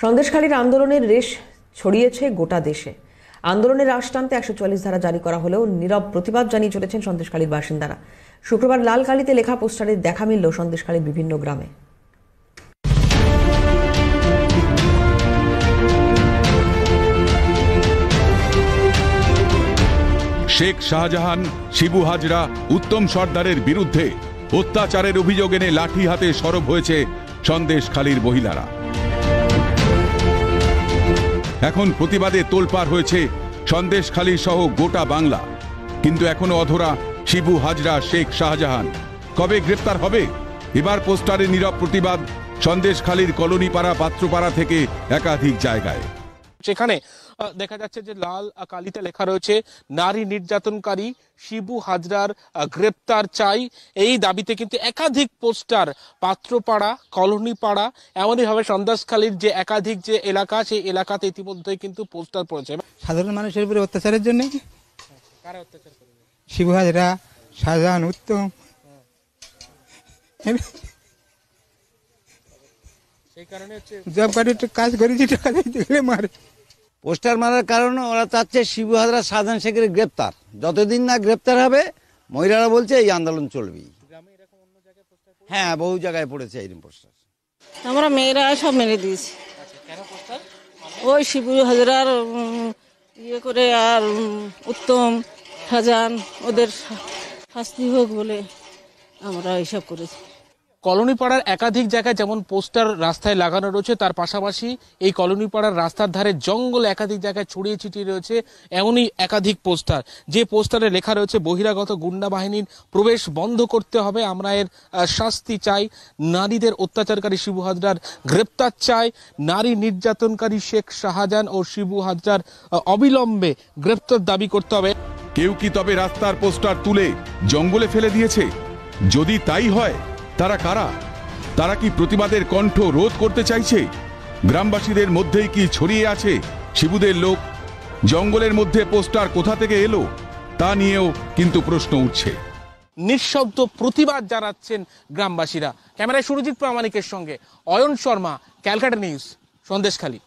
সন্দেশখালীর আন্দোলনের রেশ ছড়িয়েছে গোটা দেশে। আন্দোলনের রাশ টানতে 144 ধারা জারি করা হলেও নীরব প্রতিবাদ জানিয়ে চলেছেন সন্দেশখালীর বাসিন্দারা। শুক্রবার লাল কালিতে লেখা পোস্টারে দেখা মিলল সন্দেশখালীর বিভিন্ন গ্রামে। শেখ শাহজাহান, শিবু হাজরা, উত্তম সর্দারের বিরুদ্ধে অত্যাচারের অভিযোগ এনে লাঠি হাতে সরব হয়েছে সন্দেশখালীর মহিলারা। এখন প্রতিবাদে তোলপাড় হয়েছে সন্দেশখালী সহ গোটা বাংলা। কিন্তু এখনো অধরা শিবু হাজরা, শেখ শাহজাহান কবে গ্রেপ্তার হবে? এবার পোস্টারে নীরব প্রতিবাদ সন্দেশখালীর কলোনিপাড়া, পাত্রপাড়া থেকে একাধিক জায়গায়। সেখানে দেখা যাচ্ছে যে লাল কালিতে লেখা রয়েছে নারী নির্যাতনকারী শিবু হাজরার গ্রেপ্তার চাই। এই দাবিতে কিন্তু একাধিক পোস্টার পাত্রপাড়া, কলোনিপাড়া, এমনই ভাবে সন্দেশখালীর যে একাধিক যে এলাকা, সেই এলাকাতে ইতিমধ্যে কিন্তু পোস্টার পড়েছে। সাধারণ মানুষের উপরে অত্যাচারের জন্য শিবু হাজরা, শাহজাহান, উত্তম সেই কারণে জব কার্ডের কাজ করেছি, টাকা দিতে মারে। পোস্টার মারার কারণে ওরা চাচ্ছে শিবু হাজরা, শাহজাহান শেখের গ্রেপ্তার। যতদিন না গ্রেপ্তার হবে মহিলারা বলছে এই আন্দোলন চলবেই। হ্যাঁ, বহু জায়গায় পড়েছে এইরকম পোস্টার। আমরা মেয়েরা সব মেরে দিয়েছি। ওই শিবু হাজরার ইয়ে করে আর উত্তম, শাহজাহান ওদের শাস্তি হোক বলে আমরা এইসব করেছি। কলোনিপাড়ার একাধিক জায়গায় যেমন পোস্টার রাস্তায় লাগানো রয়েছে, তার পাশাপাশি এই কলোনিপাড়ার রাস্তার ধারে জঙ্গল একাধিক জায়গায় ছড়িয়ে ছিটিয়ে রয়েছে এমনই একাধিক পোস্টার, যে পোস্টারে লেখা রয়েছে বহিরাগত গুন্ডা বাহিনীর প্রবেশ বন্ধ করতে হবে, আমরা এর শাস্তি চাই, নারীদের অত্যাচারকারী শিবু হাজরার গ্রেপ্তার চাই, নারী নির্যাতনকারী শেখ শাহজাহান ও শিবু হাজরার অবিলম্বে গ্রেপ্তার দাবি করতে হবে। কেউ কি তবে রাস্তার পোস্টার তুলে জঙ্গলে ফেলে দিয়েছে? যদি তাই হয়, তারা কারা? তারা কি প্রতিবাদের কণ্ঠ রোধ করতে চাইছে? গ্রামবাসীদের মধ্যেই কি ছড়িয়ে আছে শিবুদের লোক? জঙ্গলের মধ্যে পোস্টার কোথা থেকে এলো তা নিয়েও কিন্তু প্রশ্ন উঠছে। নিঃশব্দ প্রতিবাদ জানাচ্ছেন গ্রামবাসীরা। ক্যামেরায় সুরজিৎ প্রামাণিকের সঙ্গে অয়ন শর্মা, ক্যালকাটা নিউজ, সন্দেশখালী।